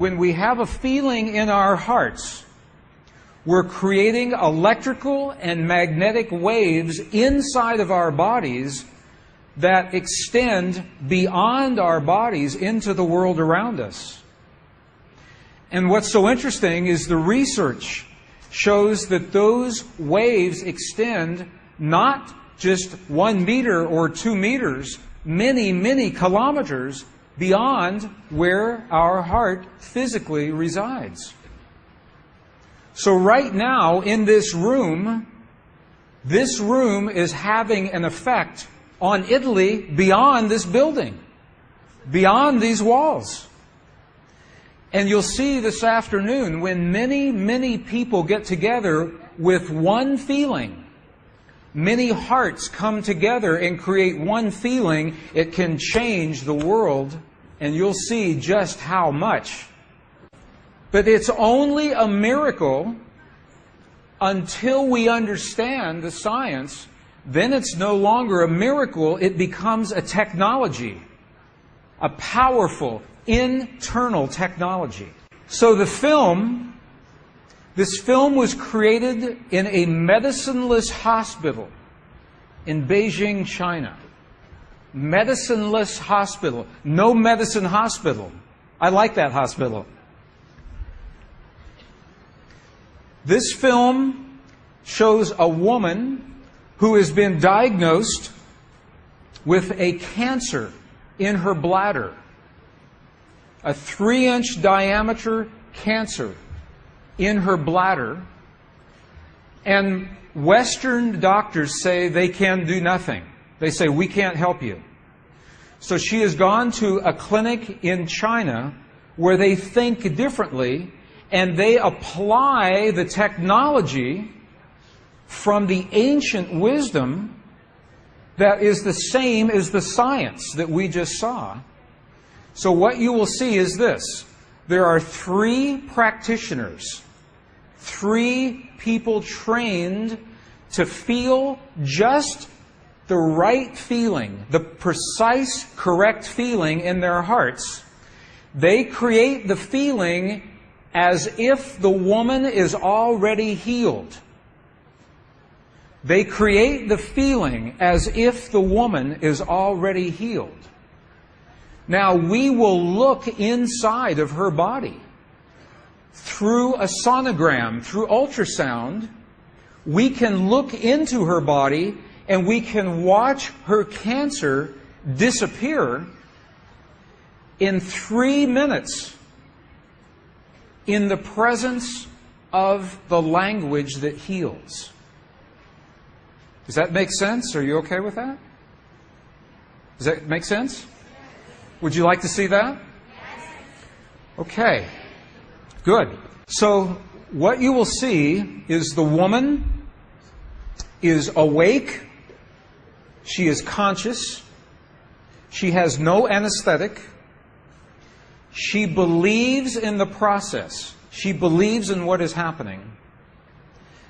When we have a feeling in our hearts, we're creating electrical and magnetic waves inside of our bodies that extend beyond our bodies into the world around us. And what's so interesting is the research shows that those waves extend not just 1 meter or 2 meters, many, many kilometers beyond where our heart physically resides. So right now in this room is having an effect on Italy beyond this building, beyond these walls. And you'll see this afternoon when many, many people get together with one feeling, many hearts come together and create one feeling, it can change the world, and you'll see just how much. But it's only a miracle until we understand the science. Then it's no longer a miracle, it becomes a technology, a powerful internal technology. So this film was created in a medicineless hospital in Beijing, China. Medicineless hospital. No medicine hospital. I like that hospital. This film shows a woman who has been diagnosed with a cancer in her bladder. A 3-inch diameter cancer in her bladder. And Western doctors say they can do nothing. They say, we can't help you. So she has gone to a clinic in China where they think differently and they apply the technology from the ancient wisdom that is the same as the science that we just saw. So what you will see is this. There are 3 practitioners, 3 people trained to feel just the right feeling, the precise, correct feeling in their hearts. They create the feeling as if the woman is already healed. They create the feeling as if the woman is already healed. Now, we will look inside of her body through a sonogram, through ultrasound. We can look into her body and we can watch her cancer disappear in 3 minutes in the presence of the language that heals. Does that make sense? Are you okay with that? Does that make sense? Would you like to see that? Okay. Good. So what you will see is the woman is awake. She is conscious. She has no anesthetic. She believes in the process. She believes in what is happening.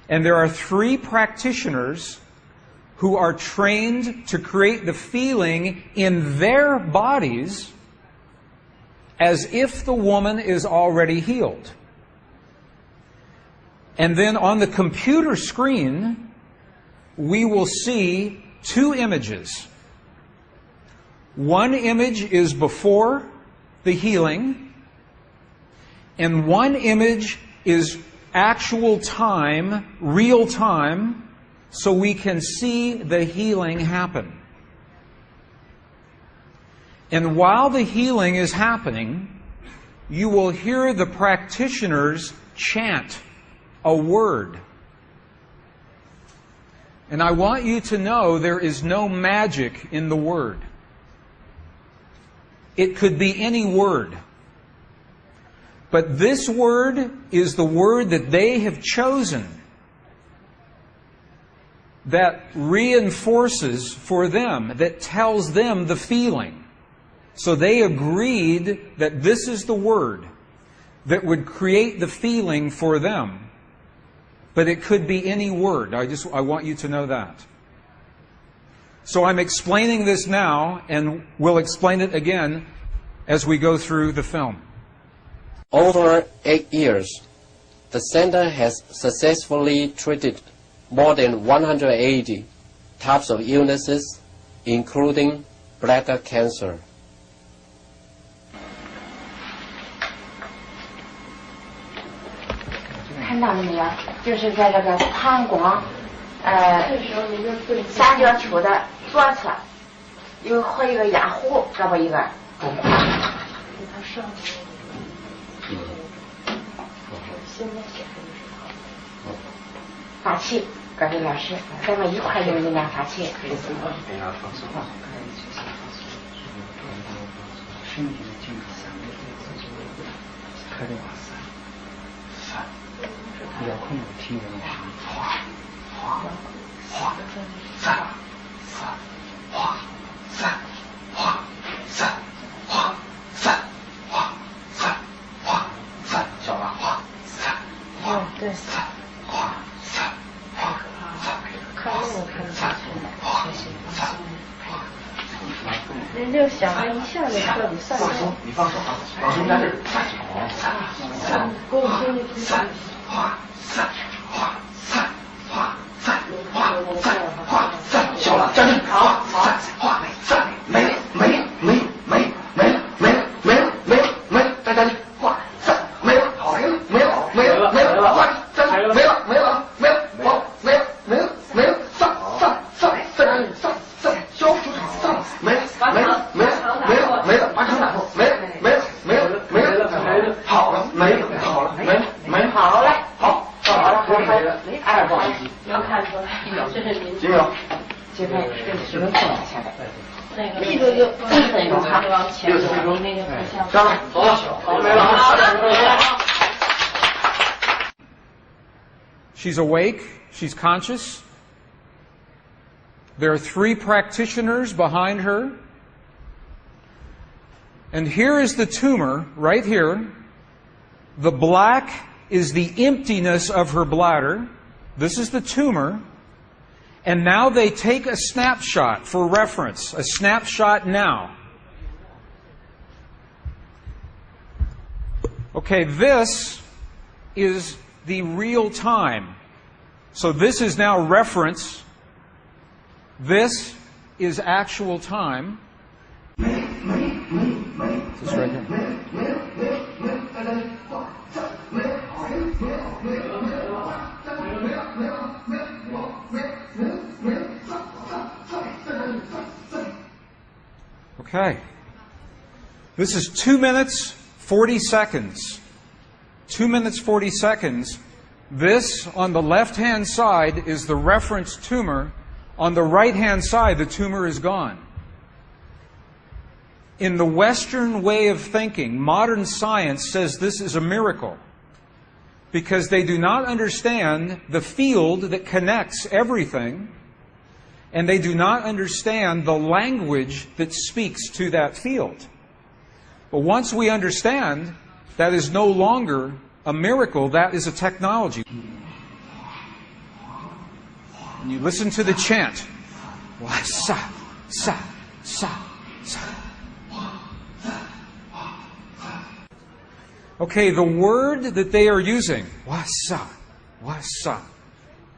And there are 3 practitioners who are trained to create the feeling in their bodies as if the woman is already healed. And then on the computer screen, we will see 2 images. One image is before the healing, and one image is actual time, real time, so we can see the healing happen. And while the healing is happening, you will hear the practitioners chant a word. And I want you to know there is no magic in the word. It could be any word. But this word is the word that they have chosen that reinforces for them, that tells them the feeling. So they agreed that this is the word that would create the feeling for them. But it could be any word. I want you to know that. So I'm explaining this now, and we'll explain it again as we go through the film. Over 8 years, the center has successfully treated more than 180 types of illnesses, including bladder cancer. 看到了没有？就是在这个膀胱，三角球的左侧，和一个压壶，胳膊一个。发气，各位老师，咱们一块用力量发气。身体的健康，开的话散，不要控制听人话，散，小了，散，对，散，看那个看得下去，那就想着一下就彻底散了。你放手啊，老师在这儿，散，给我听听。散，小了，站正，好，散，没了，再站正，散，没了，好，没了，没了，站正，没了，散，消除散，没了，完成打破，没了，好了，没了，好了，二不好意思，能看出来，这是您，金友，这边只能放下来，那个就那个他往前走，那个不像，上来，走，好，没了，好。She's awake, she's conscious. There are 3 practitioners behind her. And here is the tumor, right here. The black is the emptiness of her bladder. This is the tumor. And now they take a snapshot for reference, a snapshot now. Okay, this is the real time. So this is now reference. This is actual time. This right here. Okay. This is 2 minutes, 40 seconds. 2 minutes, 40 seconds. This, on the left-hand side, is the reference tumor. On the right-hand side, the tumor is gone. In the Western way of thinking, modern science says this is a miracle because they do not understand the field that connects everything, and they do not understand the language that speaks to that field. But once we understand, that is no longer a miracle, that is a technology. And you listen to the chant. Sa, sa, sa, sa. Okay, the word that they are using, wasa,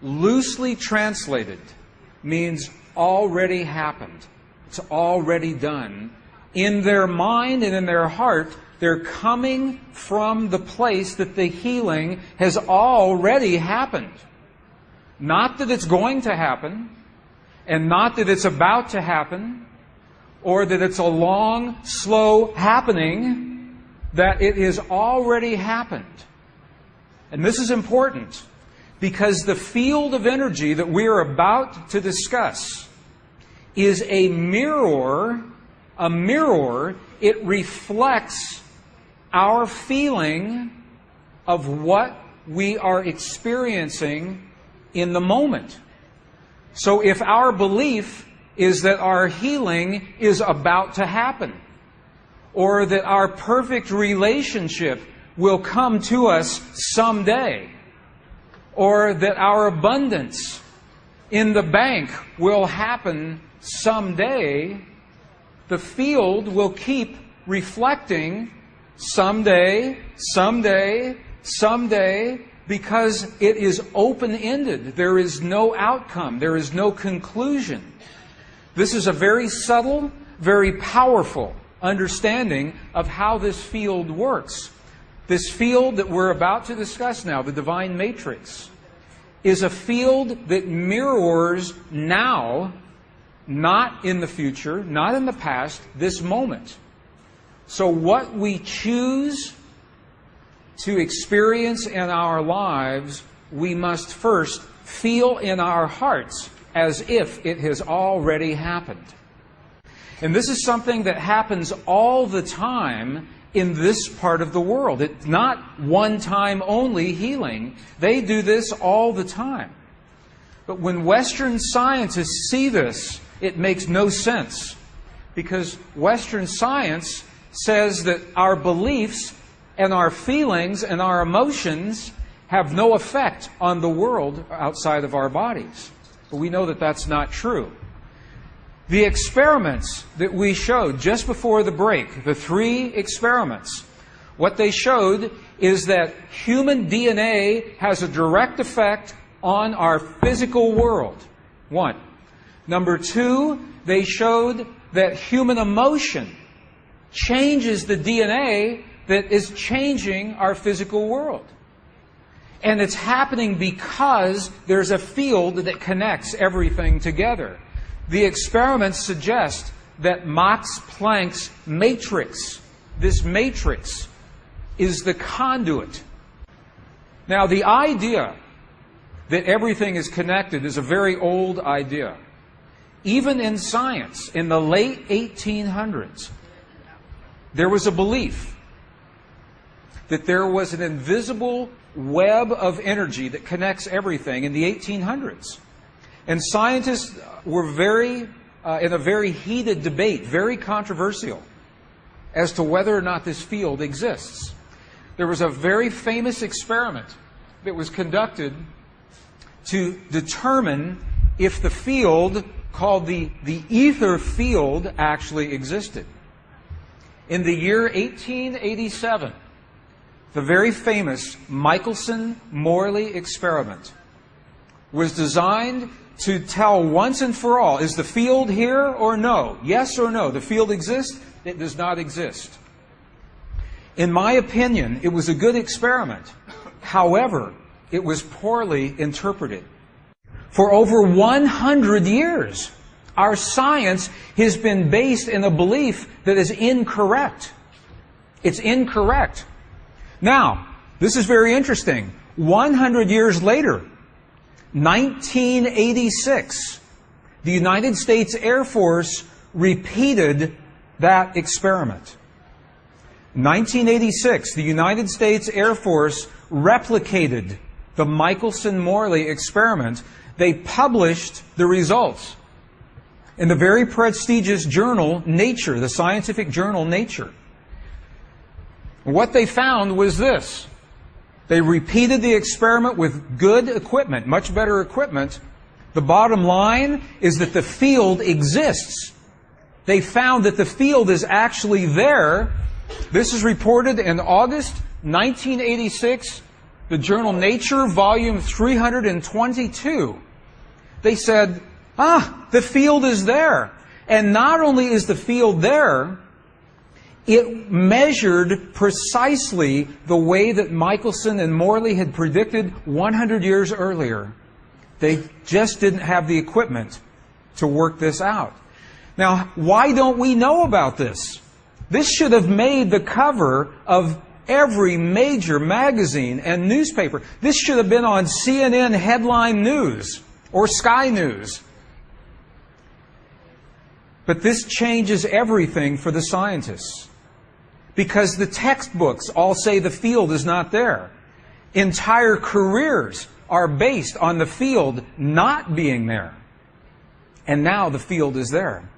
loosely translated, means already happened. It's already done. In their mind and in their heart, they're coming from the place that the healing has already happened. Not that it's going to happen, and not that it's about to happen, or that it's a long, slow happening, that it has already happened. And this is important, because the field of energy that we are about to discuss is a mirror. A mirror, it reflects our feeling of what we are experiencing in the moment. So if our belief is that our healing is about to happen, or that our perfect relationship will come to us someday, or that our abundance in the bank will happen someday, the field will keep reflecting someday, someday, someday, because it is open-ended. There is no outcome. There is no conclusion. This is a very subtle, very powerful understanding of how this field works. This field that we're about to discuss now, the divine matrix, is a field that mirrors now, not in the future, not in the past, this moment. So what we choose to experience in our lives, we must first feel in our hearts as if it has already happened. And this is something that happens all the time in this part of the world. It's not one-time only healing. They do this all the time. But when Western scientists see this, it makes no sense. Because Western science says that our beliefs and our feelings and our emotions have no effect on the world outside of our bodies. But we know that that's not true. The experiments that we showed just before the break, the 3 experiments, what they showed is that human DNA has a direct effect on our physical world. 1. Number 2, they showed that human emotion changes the DNA that is changing our physical world. And it's happening because there's a field that connects everything together. The experiments suggest that Max Planck's matrix, this matrix, is the conduit. Now, the idea that everything is connected is a very old idea. Even in science, in the late 1800s, there was a belief that there was an invisible web of energy that connects everything in the 1800s. And scientists were in a very heated debate, very controversial, as to whether or not this field exists. There was a very famous experiment that was conducted to determine if the field called the ether field actually existed. In the year 1887, the very famous Michelson-Morley experiment was designed to tell once and for all, is the field here or no? Yes or no? The field exists? It does not exist. In my opinion, it was a good experiment. However, it was poorly interpreted. For over 100 years, our science has been based in a belief that is incorrect. It's incorrect. Now, this is very interesting. 100 years later, 1986, the United States Air Force repeated that experiment. 1986, the United States Air Force replicated the Michelson-Morley experiment. They published the results in the very prestigious journal Nature, the scientific journal Nature. What they found was this. They repeated the experiment with good equipment, much better equipment. The bottom line is that the field exists. They found that the field is actually there. This is reported in August 1986, the journal Nature, volume 322. They said, the field is there. And not only is the field there, it measured precisely the way that Michelson and Morley had predicted 100 years earlier. They just didn't have the equipment to work this out. Now, why don't we know about this? This should have made the cover of every major magazine and newspaper. This should have been on CNN headline news or Sky News. But this changes everything for the scientists. Because the textbooks all say the field is not there. Entire careers are based on the field not being there. And now the field is there.